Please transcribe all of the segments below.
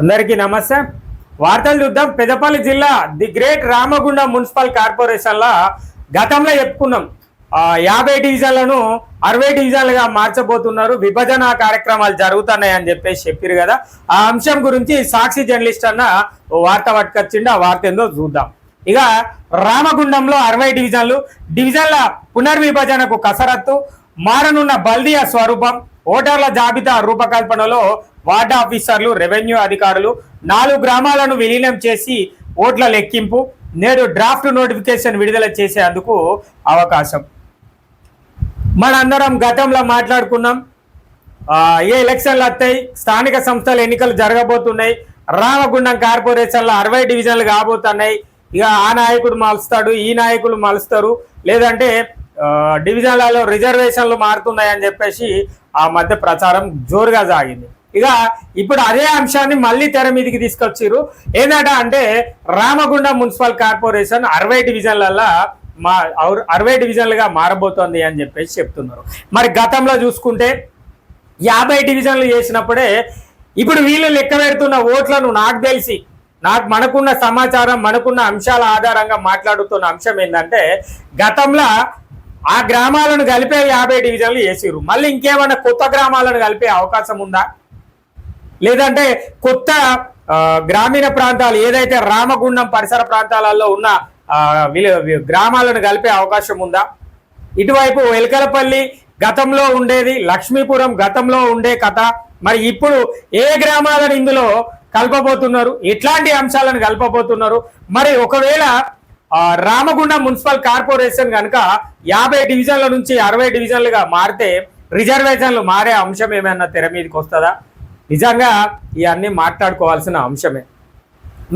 అందరికీ నమస్తే. వార్తలు చూద్దాం. పెద్దపల్లి జిల్లా ది గ్రేట్ రామగుండం మున్సిపల్ కార్పొరేషన్ల గతంలో చెప్పుకున్నాం 50 డివిజన్లను 60 డివిజన్లుగా మార్చబోతున్నారు, విభజన కార్యక్రమాలు జరుగుతున్నాయి అని చెప్పారు కదా. ఆ అంశం గురించి సాక్షి జర్నలిస్ట్ అన్న ఓ వార్త పట్టుకొచ్చిండు. ఆ వార్త ఏందో చూద్దాం. ఇక రామగుండంలో 60 డివిజన్ల పునర్విభజనకు కసరత్తు, మారనున్న బల్దియా స్వరూపం, ఓటర్ల జాబితా రూపకల్పనలో వార్డు ఆఫీసర్లు, రెవెన్యూ అధికారులు 4 గ్రామాలను విలీనం చేసి ఓట్ల లెక్కింపు, నేడు డ్రాఫ్ట్ నోటిఫికేషన్ విడుదల చేసేందుకు అవకాశం. మనందరం గతంలో మాట్లాడుకున్నాం, ఏ ఎలక్షన్లు వస్తాయి, స్థానిక సంస్థల ఎన్నికలు జరగబోతున్నాయి, రామగుండం కార్పొరేషన్లో 60 డివిజన్లు కాబోతున్నాయి, ఇక ఆ నాయకుడు మలుస్తాడు, ఈ నాయకులు మలుస్తారు, లేదంటే డివిజన్లలో రిజర్వేషన్లు మారుతున్నాయని చెప్పేసి ఆ మధ్య ప్రచారం జోరుగా సాగింది. ఇక ఇప్పుడు అదే అంశాన్ని మళ్ళీ తెర మీదకి తీసుకొచ్చారు. ఏంటంట అంటే రామగుండం మున్సిపల్ కార్పొరేషన్ 60 డివిజన్లలో 60 డివిజన్లుగా మారబోతోంది అని చెప్పేసి చెప్తున్నారు. మరి గతంలో చూసుకుంటే 50 డివిజన్లు చేసినప్పుడే ఇప్పుడు వీళ్ళు లెక్క పెడుతున్న ఓట్లను మనకున్న సమాచారం, మనకున్న అంశాల ఆధారంగా మాట్లాడుతున్న అంశం ఏంటంటే గతంలో ఆ గ్రామాలను కలిపే 50 డివిజన్లు చేసిరు. మళ్ళీ ఇంకేమైనా కొత్త గ్రామాలను కలిపే అవకాశం ఉందా? లేదంటే కొత్త గ్రామీణ ప్రాంతాలు ఏదైతే రామగుండం పరిసర ప్రాంతాలలో ఉన్న గ్రామాలను కలిపే అవకాశం ఉందా? ఇటువైపు ఎలకలపల్లి గతంలో ఉండేది, లక్ష్మీపురం గతంలో ఉండే కథ, మరి ఇప్పుడు ఏ గ్రామాలను ఇందులో కలపబోతున్నారు, ఎట్లాంటి అంశాలను కలపబోతున్నారు? మరి ఒకవేళ రామగుండం మున్సిపల్ కార్పొరేషన్ కనుక 50 డివిజన్ల నుంచి 60 డివిజన్లుగా మారితే రిజర్వేషన్లు మారే అంశం ఏమైనా తెర మీదకి వస్తుందా? నిజంగా ఇవన్నీ మాట్లాడుకోవాల్సిన అంశమే.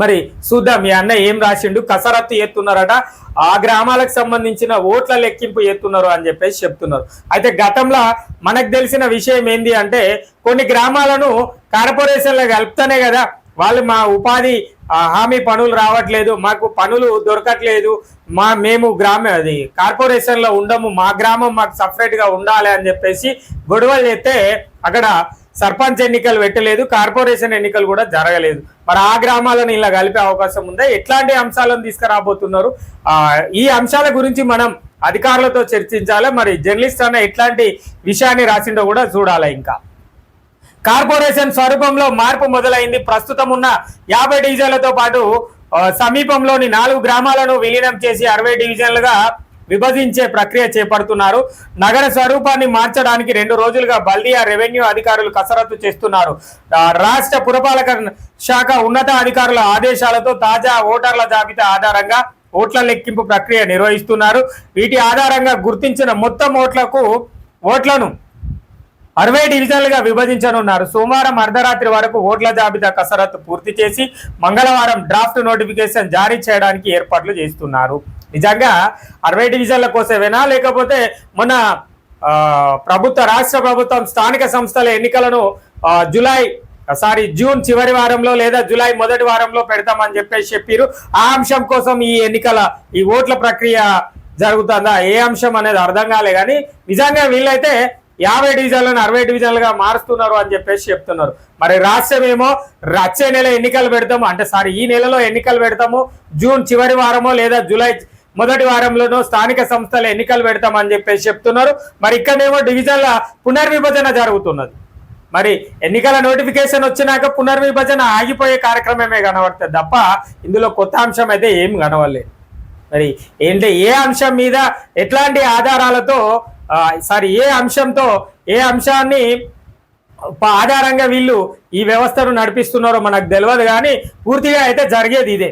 మరి చూద్దాం, మీ అన్న ఏం రాసిండు. కసరత్తు ఎత్తున్నారట, ఆ గ్రామాలకు సంబంధించిన ఓట్ల లెక్కింపు ఎత్తున్నారు అని చెప్పేసి చెప్తున్నారు. అయితే గతంలో మనకు తెలిసిన విషయం ఏంది అంటే కొన్ని గ్రామాలను కార్పొరేషన్లో కలుపుతానే కదా వాళ్ళు మా ఉపాధి హామీ పనులు రావట్లేదు, మాకు పనులు దొరకట్లేదు, మేము కార్పొరేషన్లో ఉండము, మా గ్రామం మాకు సపరేట్గా ఉండాలి అని చెప్పేసి గొడవలు చేస్తే అక్కడ సర్పంచ్ ఎన్నికలు పెట్టలేదు, కార్పొరేషన్ ఎన్నికలు కూడా జరగలేదు. మరి ఆ గ్రామాలను ఇలా కలిపే అవకాశం ఉందా? ఎట్లాంటి అంశాలను తీసుకురాబోతున్నారు? ఈ అంశాల గురించి మనం అధికారులతో చర్చించాలి. మరి జర్నలిస్ట్ అన్న ఎట్లాంటి విషయాన్ని రాసిండో కూడా చూడాలి. ఇంకా కార్పొరేషన్ స్వరూపంలో మార్పు మొదలైంది. ప్రస్తుతం ఉన్న 50 డివిజన్లతో పాటు సమీపంలోని 4 గ్రామాలను విలీనం చేసి 60 డివిజన్లుగా విభజించే ప్రక్రియ చేపడుతున్నారు. నగర స్వరూపాన్ని మార్చడానికి 2 రోజులుగా బల్దియా రెవెన్యూ అధికారులు కసరత్తు చేస్తున్నారు. రాష్ట్ర పురపాలక శాఖ ఉన్నత అధికారుల ఆదేశాలతో తాజా ఓటర్ల జాబితా ఆధారంగా ఓట్ల లెక్కింపు ప్రక్రియ నిర్వహిస్తున్నారు. వీటి ఆధారంగా గుర్తించిన మొత్తం ఓట్లను 60 డివిజన్లుగా విభజించనున్నారు. సోమవారం అర్ధరాత్రి వరకు ఓట్ల జాబితా కసరత్తు పూర్తి చేసి మంగళవారం డ్రాఫ్ట్ నోటిఫికేషన్ జారీ చేయడానికి ఏర్పాట్లు చేస్తున్నారు. నిజంగా 60 డివిజన్ల కోసమేనా, లేకపోతే మన రాష్ట్ర ప్రభుత్వం స్థానిక సంస్థల ఎన్నికలను జూన్ చివరి వారంలో లేదా జూలై మొదటి వారంలో పెడతామని చెప్పేసి చెప్పారు. ఆ అంశం కోసం ఈ ఓట్ల ప్రక్రియ జరుగుతుందా, ఏ అంశం అనేది అర్థం కాలే. కానీ నిజంగా వీళ్ళైతే 50 డివిజన్లను 60 డివిజన్లుగా మారుస్తున్నారు అని చెప్పేసి చెప్తున్నారు. మరి రాష్ట్రం ఏమో వచ్చే నెల ఎన్నికలు పెడతాము అంటే ఈ నెలలో ఎన్నికలు పెడతాము, జూన్ చివరి వారమో లేదా జూలై మొదటి వారంలోనో స్థానిక సంస్థల ఎన్నికలు పెడతామని చెప్పేసి చెప్తున్నారు. మరి ఇక్కడేమో డివిజన్ల పునర్విభజన జరుగుతున్నది. మరి ఎన్నికల నోటిఫికేషన్ వచ్చినాక పునర్విభజన ఆగిపోయే కార్యక్రమమే కనబడుతుంది తప్ప ఇందులో కొత్త అంశం అయితే ఏం కనవలేదు. మరి ఏ అంశం మీద ఎట్లాంటి ఆధారాలతో ఏ అంశాన్ని ఆధారంగా వీళ్ళు ఈ వ్యవస్థను నడిపిస్తున్నారో మనకు తెలియదు. కానీ పూర్తిగా అయితే జరిగేది ఇదే.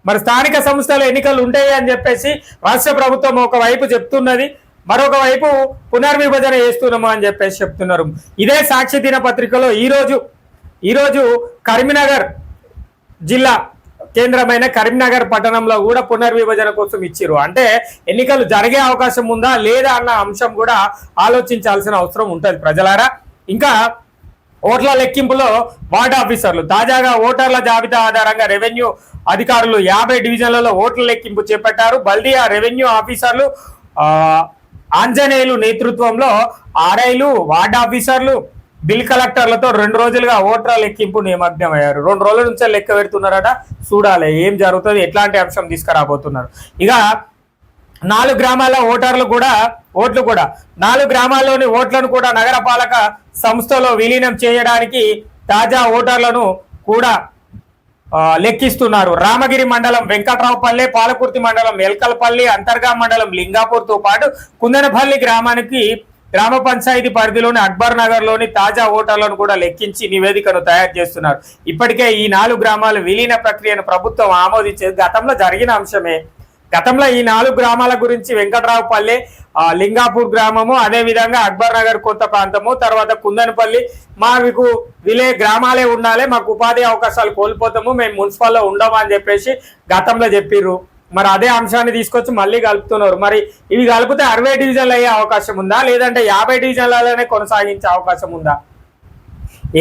మరి స్థానిక సంస్థల ఎన్నికలు ఉంటాయి అని చెప్పేసి రాష్ట్ర ప్రభుత్వం ఒకవైపు చెప్తున్నది, మరొక వైపు పునర్విభజన చేస్తున్నాము అని చెప్పేసి చెప్తున్నారు. ఇదే సాక్షి దినపత్రికలో ఈరోజు కరీంనగర్ జిల్లా కేంద్రమైన కరీంనగర్ పట్టణంలో కూడా పునర్విభజన కోసం ఇచ్చిరు. అంటే ఎన్నికలు జరిగే అవకాశం ఉందా లేదా అన్న అంశం కూడా ఆలోచించాల్సిన అవసరం ఉంటుంది ప్రజలారా. ఇంకా ఓట్ల లెక్కింపులో వార్డు ఆఫీసర్లు తాజాగా ఓటర్ల జాబితా ఆధారంగా రెవెన్యూ అధికారులు 50 డివిజన్లలో ఓట్ల లెక్కింపు చేపట్టారు. బల్దియా రెవెన్యూ ఆఫీసర్లు ఆంజనేయులు నేతృత్వంలో ఆర్ఐలు, వార్డు ఆఫీసర్లు, బిల్ కలెక్టర్లతో 2 రోజులుగా ఓట్ల లెక్కింపు నిమగ్నమయ్యారు. 2 రోజుల నుంచే లెక్క పెడుతున్నారట. చూడాలి ఏం జరుగుతుంది, ఎట్లాంటి అంశం తీసుకురాబోతున్నారు. ఇక 4 గ్రామాల ఓట్లు కూడా 4 గ్రామాల్లోని ఓట్లను కూడా నగరపాలక సంస్థలో విలీనం చేయడానికి తాజా ఓటర్లను కూడా లెక్కిస్తున్నారు. రామగిరి మండలం వెంకట్రావుపల్లె, పాలకుర్తి మండలం ఎల్కల్పల్లి, అంతర్గా మండలం లింగాపూర్తో పాటు కుందనపల్లి గ్రామ పంచాయతీ పరిధిలోని అక్బర్ నగర్ లోని తాజా ఓటర్లను కూడా లెక్కించి నివేదికను తయారు చేస్తున్నారు. ఇప్పటికే ఈ 4 గ్రామాల విలీన ప్రక్రియను ప్రభుత్వం ఆమోదించేది గతంలో జరిగిన అంశమే. గతంలో ఈ 4 గ్రామాల గురించి వెంకట్రావుపల్లె, లింగాపూర్ గ్రామము, అదే విధంగా అక్బర్ నగర్ కొత్త ప్రాంతము, తర్వాత కుందనపల్లి, మాకు గ్రామాలే ఉండాలి, మాకు ఉపాధి అవకాశాలు కోల్పోతాము, మేము మున్సిపల్లో ఉండము అని చెప్పేసి గతంలో చెప్పిర్రు. మరి అదే అంశాన్ని తీసుకొచ్చి మళ్ళీ కలుపుతున్నారు. మరి ఇవి కలిపితే 60 డివిజన్లు అయ్యే అవకాశం ఉందా, లేదంటే 50 డివిజన్లలోనే కొనసాగించే అవకాశం ఉందా?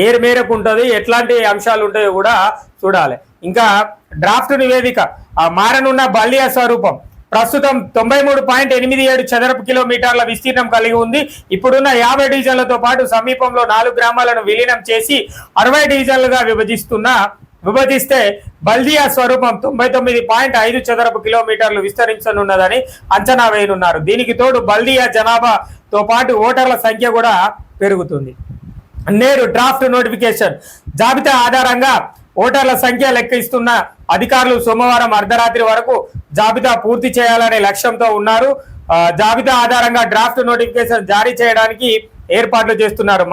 ఏ మేరకు ఉంటుంది, ఎట్లాంటి అంశాలు ఉంటాయో కూడా చూడాలి. ఇంకా డ్రాఫ్ట్ నివేదిక మారనున్న బల్దియా స్వరూపం ప్రస్తుతం 93.87 చదరపు కిలోమీటర్ల విస్తీర్ణం కలిగి ఉంది. ఇప్పుడున్న 50 డివిజన్లతో పాటు సమీపంలో 4 గ్రామాలను విలీనం చేసి 60 డివిజన్లుగా విభజిస్తే బల్దియా స్వరూపం 99.5 చదరపు కిలోమీటర్లు విస్తరించనున్నదని అంచనా వేయనున్నారు. దీనికి తోడు బల్దియా జనాభాతో పాటు ఓటర్ల సంఖ్య కూడా పెరుగుతుంది. నేడు డ్రాఫ్ట్ నోటిఫికేషన్ జాబితా ఆధారంగా ఓటర్ల సంఖ్య లెక్కిస్తున్న అధికారులు సోమవారం అర్ధరాత్రి వరకు జాబితా పూర్తి చేయాలనే లక్ష్యంతో ఉన్నారు. జాబితా ఆధారంగా డ్రాఫ్ట్ నోటిఫికేషన్ జారీ చేయడానికి ఏర్పాట్లు చేస్తున్నారు.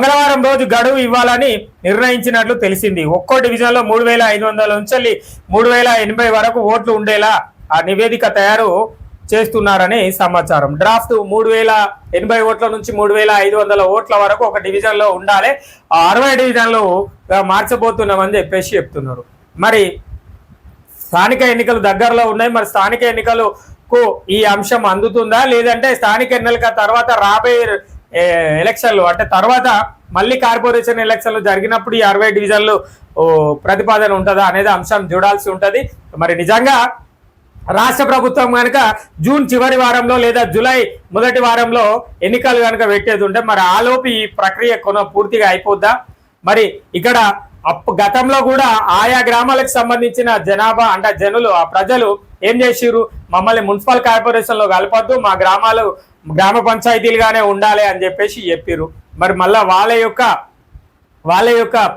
మంగళవారం రోజు గడువు ఇవ్వాలని నిర్ణయించినట్లు తెలిసింది. ఒక్కో డివిజన్లో 3500 నుంచి 3080 వరకు ఓట్లు ఉండేలా ఆ నివేదిక తయారు చేస్తున్నారని సమాచారం. డ్రాఫ్ట్ 3080 ఓట్ల నుంచి 3500 ఓట్ల వరకు ఒక డివిజన్ లో ఉండాలి. 60 డివిజన్లు మార్చబోతున్నామని చెప్పేసి చెప్తున్నారు. మరి స్థానిక ఎన్నికలు దగ్గరలో ఉన్నాయి. మరి స్థానిక ఎన్నికలకు ఈ అంశం అందుతుందా, లేదంటే స్థానిక ఎన్నికల తర్వాత రాబోయే ఎలక్షన్లు అంటే తర్వాత మళ్ళీ కార్పొరేషన్ ఎలక్షన్లు జరిగినప్పుడు ఈ 60 డివిజన్లు ప్రతిపాదన ఉంటుందా అనేది అంశం చూడాల్సి ఉంటుంది. మరి నిజంగా రాష్ట్ర ప్రభుత్వం కనుక జూన్ చివరి వారంలో లేదా జూలై మొదటి వారంలో ఎన్నికలు కనుక పెట్టేది ఉంటే మరి ఆలోపు ఈ ప్రక్రియ పూర్తిగా అయిపోద్దా? మరి ఇక్కడ గతంలో కూడా ఆయా గ్రామాలకు సంబంధించిన జనాభా అంటే ఆ ప్రజలు ఏం చేసిర్రు, మమ్మల్ని మున్సిపల్ కార్పొరేషన్ లో కలపద్దు, మా గ్రామాలు గ్రామ పంచాయతీలుగానే ఉండాలి అని చెప్పేసి చెప్పిర్రు. మరి మళ్ళా వాళ్ళ యొక్క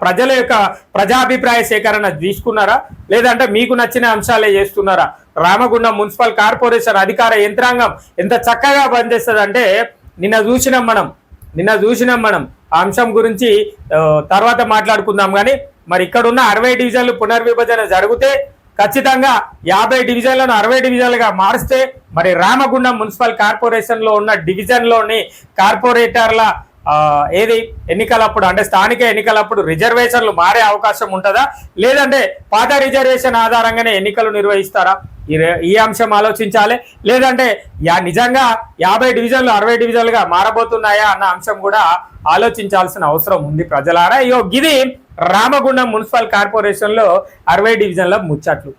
ప్రజల యొక్క ప్రజాభిప్రాయ సేకరణ తీసుకున్నారా, లేదంటే మీకు నచ్చిన అంశాలే చేస్తున్నారా? రామగుండం మున్సిపల్ కార్పొరేషన్ అధికార యంత్రాంగం ఎంత చక్కగా పనిచేస్తుంది అంటే నిన్న చూసినాం మనం ఆ అంశం గురించి తర్వాత మాట్లాడుకుందాం. కానీ మరి ఇక్కడున్న 60 డివిజన్లు పునర్విభజన జరిగితే ఖచ్చితంగా 50 డివిజన్లను 60 డివిజన్లుగా మారిస్తే మరి రామగుండం మున్సిపల్ కార్పొరేషన్ లో ఉన్న డివిజన్లోని కార్పొరేటర్ల ఎన్నికలప్పుడు అంటే స్థానిక ఎన్నికలప్పుడు రిజర్వేషన్లు మారే అవకాశం ఉంటుందా, లేదంటే పాత రిజర్వేషన్ ఆధారంగానే ఎన్నికలు నిర్వహిస్తారా? ఈ అంశం ఆలోచించాలి. లేదంటే నిజంగా 50 డివిజన్లు 60 డివిజన్లుగా మారబోతున్నాయా అన్న అంశం కూడా ఆలోచించాల్సిన అవసరం ఉంది ప్రజలారా. ఇది రామగుండం మున్సిపల్ కార్పొరేషన్ లో 60 డివిజన్ల ముచ్చట్లు.